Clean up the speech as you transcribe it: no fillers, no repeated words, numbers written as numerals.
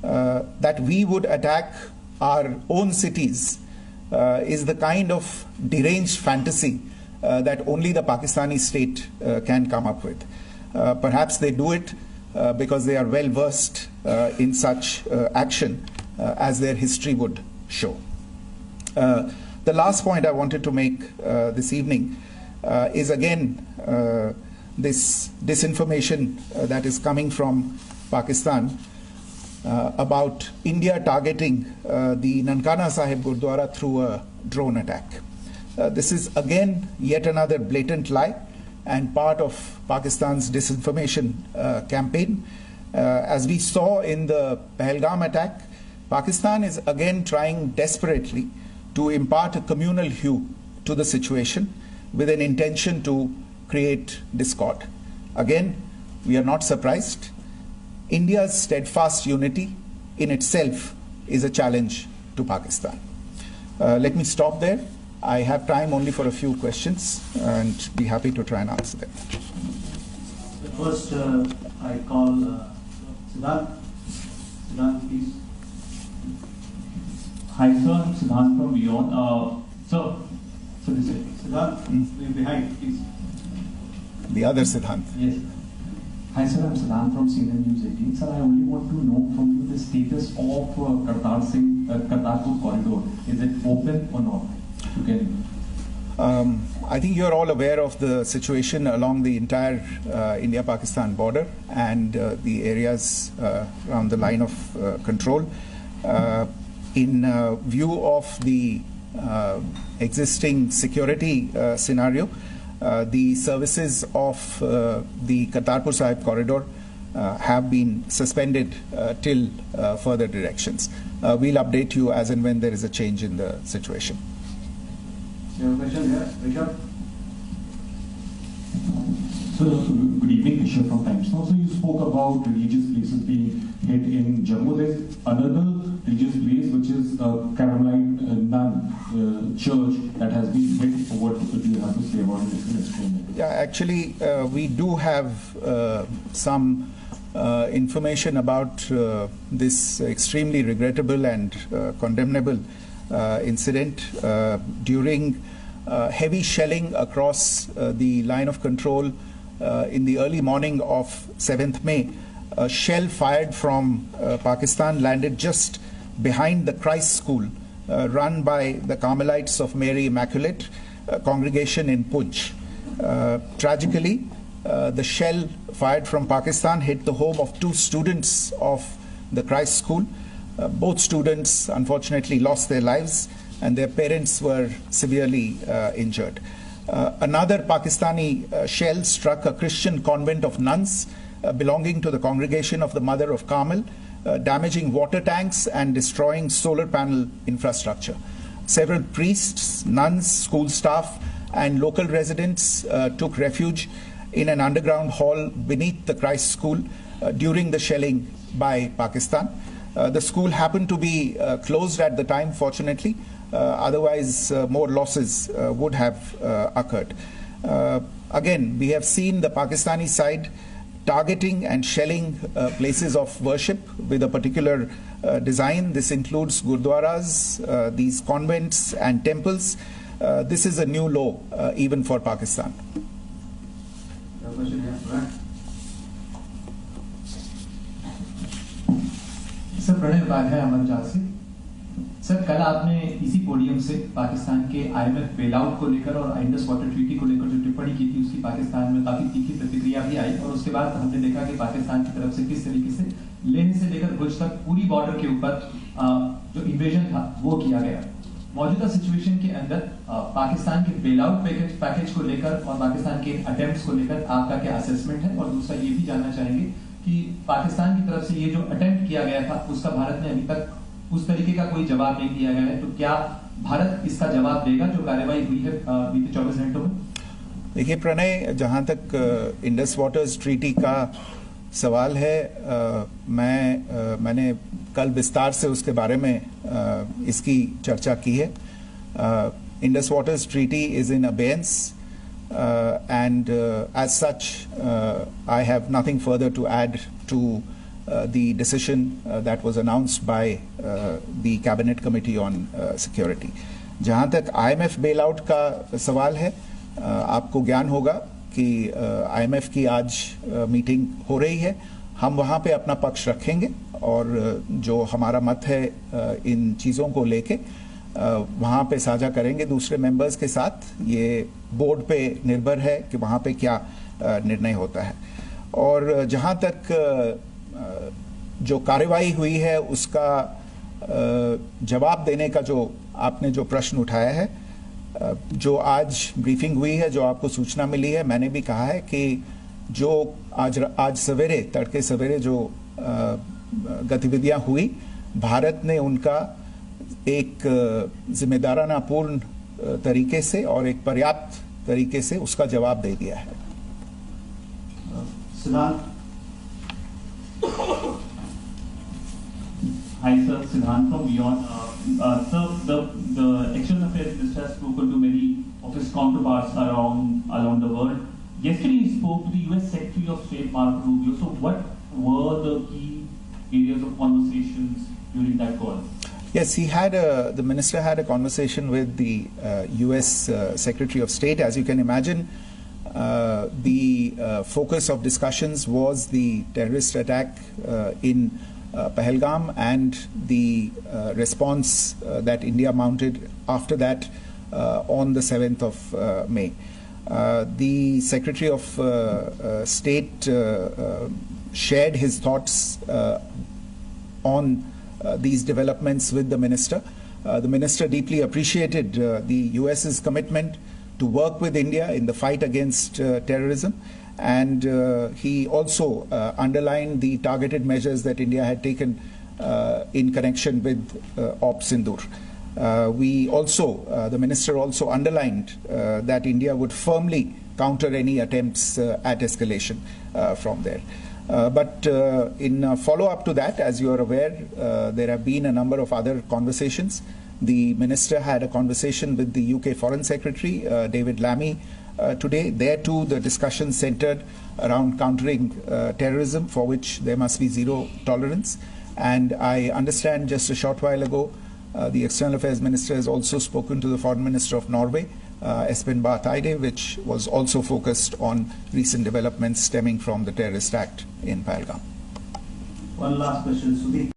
that we would attack our own cities is the kind of deranged fantasy that only the Pakistani state can come up with. Perhaps they do it because they are well versed in such action as their history would show. The last point I wanted to make this evening is again this disinformation that is coming from Pakistan about India targeting the Nankana Sahib Gurdwara through a drone attack. This is again yet another blatant lie and part of Pakistan's disinformation campaign. As we saw in the Pahalgam attack, Pakistan is again trying desperately to impart a communal hue to the situation with an intention to create discord. Again, we are not surprised. India's steadfast unity in itself is a challenge to Pakistan. Let me stop there. I have time only for a few questions and be happy to try and answer them. First, I call Siddharth. Siddharth, please. Hi, sir. I'm Siddharth from Beyond. So this is Siddharth, behind, please. The other Siddharth. Yes. Hi, sir. I'm Siddharth from CNN News 18. Sir, I only want to know from you the status of Kartarpur corridor. Is it open or not? I think you're all aware of the situation along the entire India-Pakistan border and the areas around the line of control. In view of the existing security scenario, the services of the Kartarpur Sahib corridor have been suspended till further directions. We'll update you as and when there is a change in the situation. Your question here, Rishabh. So, good evening, Rishabh from Times Now. So, you spoke about religious places being hit in Jammu. There's another religious place which is Carmelite Nun church that has been hit. What do you have to say about it? Yeah, actually, we do have some information about this extremely regrettable and condemnable incident. During heavy shelling across the line of control in the early morning of 7th May, a shell fired from Pakistan landed just behind the Christ School run by the Carmelites of Mary Immaculate congregation in Poonch. Tragically, the shell fired from Pakistan hit the home of 2 students of the Christ School. Both students unfortunately lost their lives and their parents were severely injured. Another Pakistani shell struck a Christian convent of nuns belonging to the congregation of the Mother of Carmel, damaging water tanks and destroying solar panel infrastructure. Several priests, nuns, school staff and local residents took refuge in an underground hall beneath the Christ School during the shelling by Pakistan. The school happened to be closed at the time, fortunately. Otherwise, more losses would have occurred. Again, we have seen the Pakistani side targeting and shelling places of worship with a particular design. This includes gurdwaras, these convents and temples. This is a new low even for Pakistan. Sir Pranay Upadhyay Amarjat से sir कल आपने इसी podium से पाकिस्तान के IMF bailout को लेकर और Indus water treaty को लेकर जो टिप्पणी की थी उसकी पाकिस्तान में काफी तीखी प्रतिक्रिया भी आई और उसके बाद हमने देखा कि पाकिस्तान की तरफ से किस तरीके से लेह से लेकर भुज तक पूरी बॉर्डर के ऊपर जो इन्वेजन था वो किया गया। मौजूदा सिचुएशन के अंदर पाकिस्तान के बेलआउट पैकेज को लेकर और पाकिस्तान के अटेम्प्ट्स को लेकर आपका क्या असेसमेंट है, और दूसरा ये भी जानना चाहेंगे कि पाकिस्तान की तरफ से ये जो अटेम्प्ट किया गया था उसका भारत ने अभी तक उस तरीके का कोई जवाब नहीं दिया गया है, तो क्या भारत इसका जवाब देगा जो कार्रवाई हुई है बीते 24 घंटों में? देखिए प्रणय, जहां तक इंडस वाटर्स ट्रीटी का सवाल है, मैंने कल विस्तार से उसके बारे में इसकी चर्चा की है. Indus waters treaty is in abeyance and as such I have nothing further to add to the decision that was announced by the Cabinet Committee on Security. जहाँ तक IMF bailout का सवाल है, आपको ज्ञान होगा कि IMF की आज मीटिंग हो रही है. हम वहाँ पे अपना पक्ष रखेंगे और जो हमारा मत है इन चीज़ों को लेके वहाँ पे साझा करेंगे दूसरे मेंबर्स के साथ. ये बोर्ड पे निर्भर है कि वहाँ पे क्या निर्णय होता है. और जहाँ तक जो कार्रवाई हुई है उसका जवाब देने का जो आपने जो प्रश्न उठाया है, जो आज ब्रीफिंग हुई है, जो आपको सूचना मिली है, मैंने भी कहा है कि जो आज सवेरे तड़के सवेरे जो गतिविधियां हुई, भारत ने उनका एक जिम्मेदाराना पूर्ण तरीके से और एक पर्याप्त तरीके से उसका जवाब दे दिया है. Hi sir, Siddhant from Beyond. Sir, the External Affairs Minister has spoken to many of his counterparts around the world. Yesterday he spoke to the US Secretary of State Marco Rubio. So what were the key areas of conversations during that call? Yes, the minister had a conversation with the US Secretary of State. As you can imagine, the focus of discussions was the terrorist attack in Pahalgam and the response that India mounted after that on the 7th of May. The Secretary of State shared his thoughts on these developments with the minister. The minister deeply appreciated the US's commitment to work with India in the fight against terrorism, and he also underlined the targeted measures that India had taken in connection with Op Sindoor. The minister also underlined that India would firmly counter any attempts at escalation from there. But in follow-up to that, as you are aware, there have been a number of other conversations. The minister had a conversation with the UK Foreign Secretary, David Lammy, today. There too, the discussion centered around countering terrorism, for which there must be zero tolerance. And I understand just a short while ago, the External Affairs Minister has also spoken to the Foreign Minister of Norway, Espen Barth Eide, which was also focused on recent developments stemming from the terrorist act in Pahalgam. One last question, Sudhi.